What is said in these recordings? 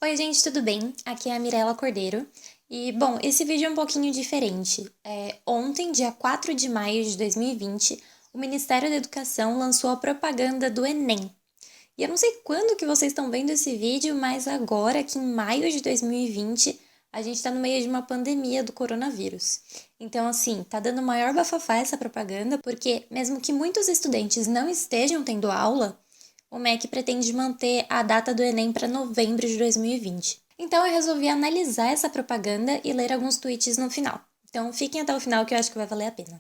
Oi, gente, tudo bem? Aqui é a Mirela Cordeiro. E, bom, esse vídeo é um pouquinho diferente. Ontem, dia 4 de maio de 2020, o Ministério da Educação lançou a propaganda do Enem. E eu não sei quando que vocês estão vendo esse vídeo, mas agora, aqui em maio de 2020, a gente está no meio de uma pandemia do coronavírus. Então, assim, tá dando maior bafafá essa propaganda, porque mesmo que muitos estudantes não estejam tendo aula, o MEC pretende manter a data do Enem para novembro de 2020. Então eu resolvi analisar essa propaganda e ler alguns tweets no final. Então fiquem até o final que eu acho que vai valer a pena.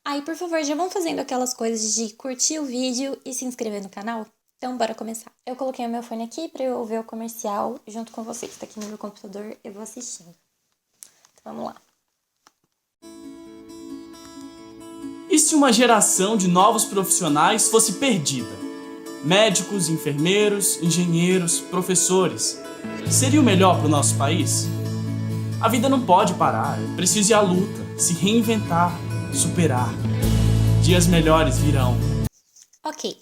Aí, por favor, já vão fazendo aquelas coisas de curtir o vídeo e se inscrever no canal? Então bora começar. Eu coloquei o meu fone aqui para eu ouvir o comercial junto com vocês. Tá aqui no meu computador, eu vou assistindo. Então vamos lá. E se uma geração de novos profissionais fosse perdida? Médicos, enfermeiros, engenheiros, professores. Seria o melhor para o nosso país? A vida não pode parar, é preciso ir à luta, se reinventar, superar. Dias melhores virão. Ok.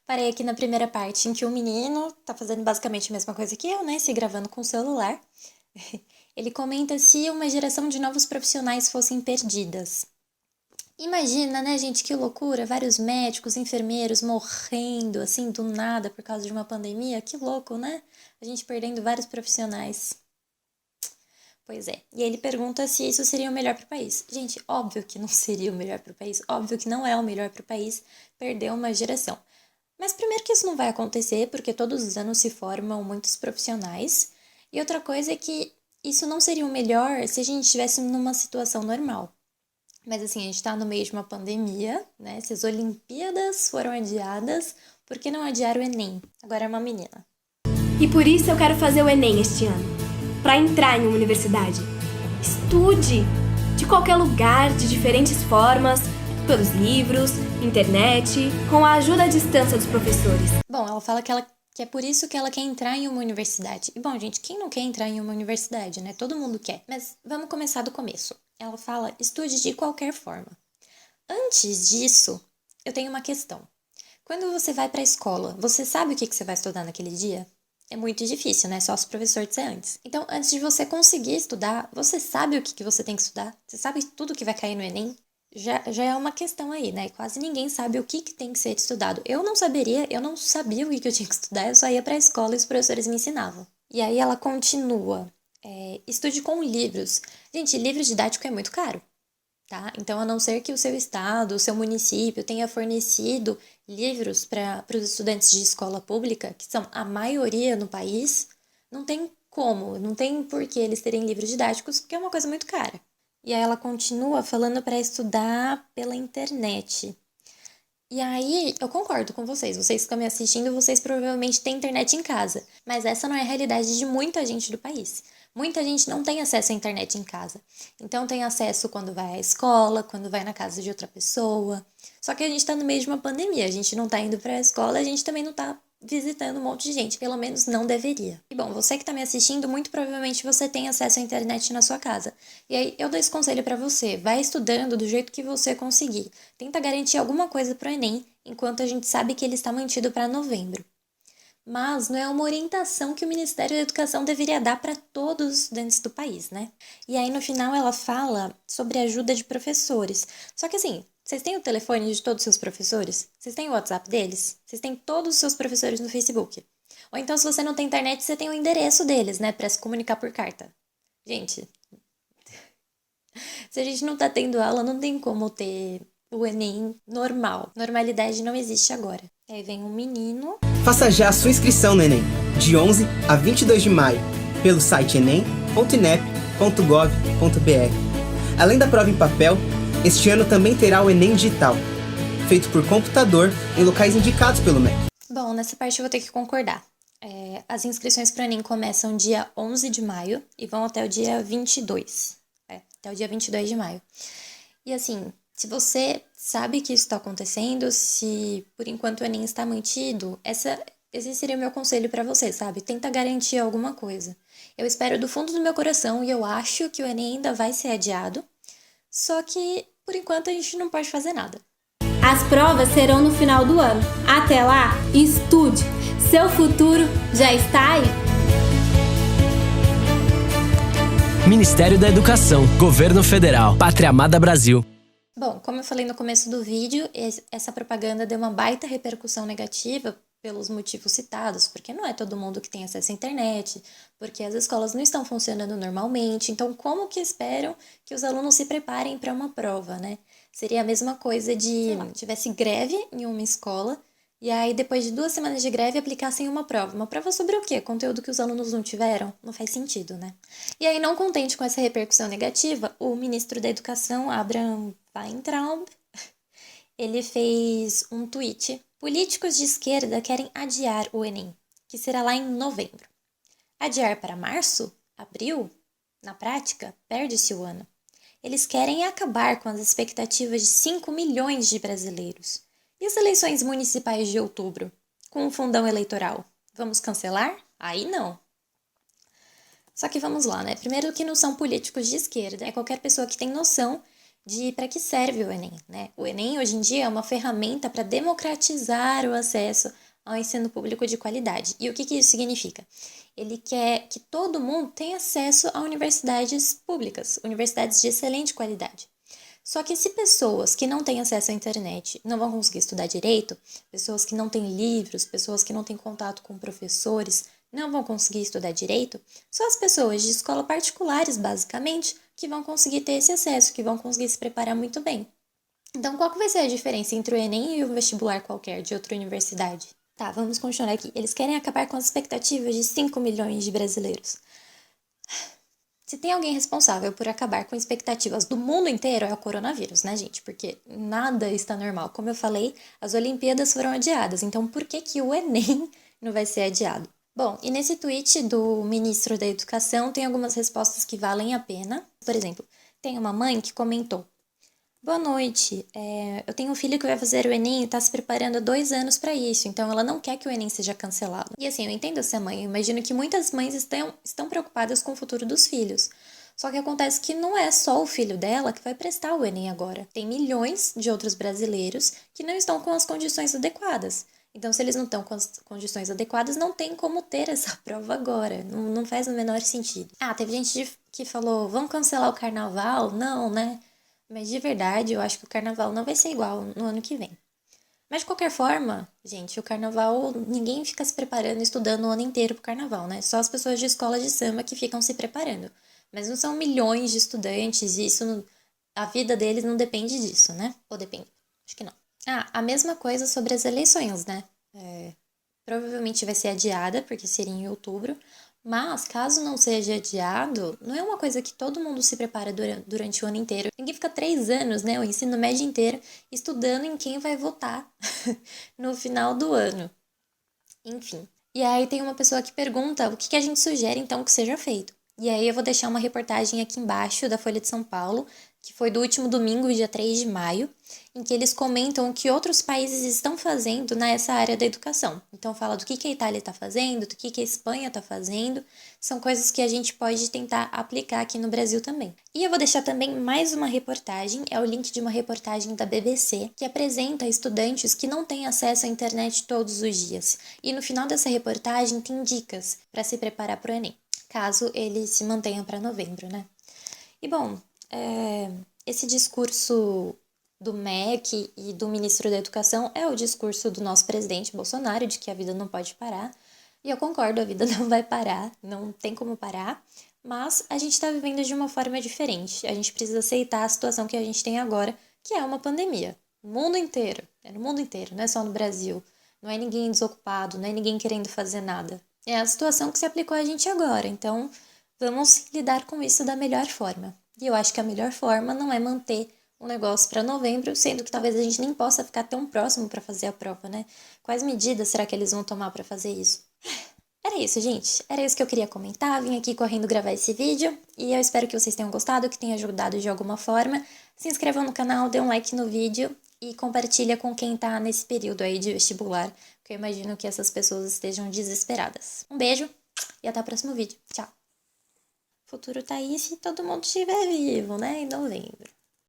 Parei aqui na primeira parte em que o menino tá fazendo basicamente a mesma coisa que eu, né? Se gravando com o celular. Ele comenta se uma geração de novos profissionais fossem perdidas. Imagina, né, gente, que loucura, vários médicos, enfermeiros morrendo, assim, do nada por causa de uma pandemia. Que louco, né? A gente perdendo vários profissionais. Pois é. E ele pergunta se isso seria o melhor para o país. Gente, óbvio que não seria o melhor para o país. Óbvio que não é o melhor para o país perder uma geração. Mas primeiro que isso não vai acontecer, porque todos os anos se formam muitos profissionais. E outra coisa é que isso não seria o melhor se a gente estivesse numa situação normal. Mas assim, a gente tá no meio de uma pandemia, né? Se as Olimpíadas foram adiadas, por que não adiar o Enem? Agora é uma menina. E por isso eu quero fazer o Enem este ano. Para entrar em uma universidade. Estude! De qualquer lugar, de diferentes formas, pelos livros, internet, com a ajuda à distância dos professores. Bom, ela fala que é por isso que ela quer entrar em uma universidade. E bom, gente, quem não quer entrar em uma universidade, né? Todo mundo quer. Mas vamos começar do começo. Ela fala, estude de qualquer forma. Antes disso, eu tenho uma questão. Quando você vai para a escola, você sabe o que você vai estudar naquele dia? É muito difícil, né? Só se o professor disser antes. Então, antes de você conseguir estudar, você sabe o que você tem que estudar? Você sabe tudo que vai cair no Enem? Já é uma questão aí, né? Quase ninguém sabe o que tem que ser estudado. Eu não sabia o que eu tinha que estudar, eu só ia para a escola e os professores me ensinavam. E aí ela continua. Estude com livros. Gente, livro didático é muito caro, tá? Então, a não ser que o seu estado, o seu município tenha fornecido livros para os estudantes de escola pública, que são a maioria no país, não tem por que eles terem livros didáticos, porque é uma coisa muito cara. E aí ela continua falando para estudar pela internet. E aí, eu concordo com vocês que estão me assistindo, vocês provavelmente têm internet em casa, mas essa não é a realidade de muita gente do país. Muita gente não tem acesso à internet em casa. Então tem acesso quando vai à escola, quando vai na casa de outra pessoa. Só que a gente tá no meio de uma pandemia, a gente não tá indo pra escola, a gente também não tá visitando um monte de gente, pelo menos não deveria. E bom, você que tá me assistindo, muito provavelmente você tem acesso à internet na sua casa. E aí eu dou esse conselho pra você, vai estudando do jeito que você conseguir. Tenta garantir alguma coisa pro Enem, enquanto a gente sabe que ele está mantido para novembro. Mas não é uma orientação que o Ministério da Educação deveria dar para todos os estudantes do país, né? E aí no final ela fala sobre a ajuda de professores. Só que assim, vocês têm o telefone de todos os seus professores? Vocês têm o WhatsApp deles? Vocês têm todos os seus professores no Facebook? Ou então, se você não tem internet, você tem o endereço deles, né? Para se comunicar por carta. Gente, se a gente não tá tendo aula, não tem como ter o Enem normal. Normalidade não existe agora. E aí vem um menino. Faça já a sua inscrição no Enem, de 11 a 22 de maio, pelo site enem.inep.gov.br. Além da prova em papel, este ano também terá o Enem digital, feito por computador em locais indicados pelo MEC. Bom, nessa parte eu vou ter que concordar. As inscrições para o Enem começam dia 11 de maio e vão até o dia 22. Até o dia 22 de maio. E assim, se você sabe que isso está acontecendo, se por enquanto o Enem está mantido, esse seria o meu conselho para você, sabe? Tenta garantir alguma coisa. Eu espero do fundo do meu coração e eu acho que o Enem ainda vai ser adiado, só que por enquanto a gente não pode fazer nada. As provas serão no final do ano. Até lá, estude! Seu futuro já está aí! Ministério da Educação, Governo Federal, Pátria Amada Brasil. Bom, como eu falei no começo do vídeo, essa propaganda deu uma baita repercussão negativa pelos motivos citados, porque não é todo mundo que tem acesso à internet, porque as escolas não estão funcionando normalmente, então como que esperam que os alunos se preparem para uma prova, né? Seria a mesma coisa de, sei lá, tivesse greve em uma escola e aí depois de 2 semanas de greve aplicassem uma prova. Uma prova sobre o quê? Conteúdo que os alunos não tiveram? Não faz sentido, né? E aí, não contente com essa repercussão negativa, o ministro da Educação, Abraham Weintraub, ele fez um tweet: políticos de esquerda querem adiar o Enem, que será lá em novembro. Adiar para março? Abril? Na prática, perde-se o ano. Eles querem acabar com as expectativas de 5 milhões de brasileiros. E as eleições municipais de outubro? Com o fundão eleitoral? Vamos cancelar? Aí não. Só que vamos lá, né? Primeiro que não são políticos de esquerda, é qualquer pessoa que tem noção de para que serve o Enem, né? O Enem, hoje em dia, é uma ferramenta para democratizar o acesso ao ensino público de qualidade. E o que isso significa? Ele quer que todo mundo tenha acesso a universidades públicas, universidades de excelente qualidade. Só que se pessoas que não têm acesso à internet não vão conseguir estudar direito, pessoas que não têm livros, pessoas que não têm contato com professores não vão conseguir estudar direito, só as pessoas de escola particulares, basicamente, que vão conseguir ter esse acesso, que vão conseguir se preparar muito bem. Então, qual que vai ser a diferença entre o Enem e o vestibular qualquer de outra universidade? Tá, vamos continuar aqui. Eles querem acabar com as expectativas de 5 milhões de brasileiros. Se tem alguém responsável por acabar com expectativas do mundo inteiro, é o coronavírus, né, gente? Porque nada está normal. Como eu falei, as Olimpíadas foram adiadas, então por que o Enem não vai ser adiado? Bom, e nesse tweet do ministro da Educação tem algumas respostas que valem a pena. Por exemplo, tem uma mãe que comentou: boa noite, eu tenho um filho que vai fazer o Enem e está se preparando há 2 anos para isso, então ela não quer que o Enem seja cancelado. E assim, eu entendo essa mãe, eu imagino que muitas mães estão preocupadas com o futuro dos filhos. Só que acontece que não é só o filho dela que vai prestar o Enem agora. Tem milhões de outros brasileiros que não estão com as condições adequadas. Então, se eles não estão com as condições adequadas, não tem como ter essa prova agora. Não faz o menor sentido. Ah, teve gente que falou, vamos cancelar o carnaval? Não, né? Mas de verdade, eu acho que o carnaval não vai ser igual no ano que vem. Mas de qualquer forma, gente, o carnaval, ninguém fica se preparando, estudando o ano inteiro pro carnaval, né? Só as pessoas de escola de samba que ficam se preparando. Mas não são milhões de estudantes e a vida deles não depende disso, né? Ou depende? Acho que não. Ah, a mesma coisa sobre as eleições, né? Provavelmente vai ser adiada, porque seria em outubro. Mas, caso não seja adiado, não é uma coisa que todo mundo se prepara durante o ano inteiro. Ninguém fica 3 anos, né, o ensino médio inteiro, estudando em quem vai votar no final do ano. Enfim. E aí tem uma pessoa que pergunta o que a gente sugere, então, que seja feito. E aí eu vou deixar uma reportagem aqui embaixo da Folha de São Paulo, que foi do último domingo, dia 3 de maio, em que eles comentam o que outros países estão fazendo nessa área da educação. Então fala do que a Itália está fazendo, do que a Espanha está fazendo, são coisas que a gente pode tentar aplicar aqui no Brasil também. E eu vou deixar também mais uma reportagem, é o link de uma reportagem da BBC, que apresenta estudantes que não têm acesso à internet todos os dias. E no final dessa reportagem tem dicas para se preparar para o Enem, caso ele se mantenha para novembro, né? E bom, esse discurso do MEC e do ministro da Educação é o discurso do nosso presidente Bolsonaro, de que a vida não pode parar. E eu concordo, a vida não vai parar, não tem como parar, mas a gente está vivendo de uma forma diferente. A gente precisa aceitar a situação que a gente tem agora, que é uma pandemia. No mundo inteiro, no mundo inteiro, não é só no Brasil. Não é ninguém desocupado, não é ninguém querendo fazer nada. É a situação que se aplicou a gente agora, então vamos lidar com isso da melhor forma. E eu acho que a melhor forma não é manter um negócio para novembro, sendo que talvez a gente nem possa ficar tão próximo para fazer a prova, né? Quais medidas será que eles vão tomar para fazer isso? Era isso, gente. Era isso que eu queria comentar. Vim aqui correndo gravar esse vídeo e eu espero que vocês tenham gostado, que tenha ajudado de alguma forma. Se inscrevam no canal, dê um like no vídeo e compartilha com quem tá nesse período aí de vestibular, porque eu imagino que essas pessoas estejam desesperadas. Um beijo e até o próximo vídeo. Tchau! O futuro tá aí se todo mundo estiver vivo, né? Em novembro.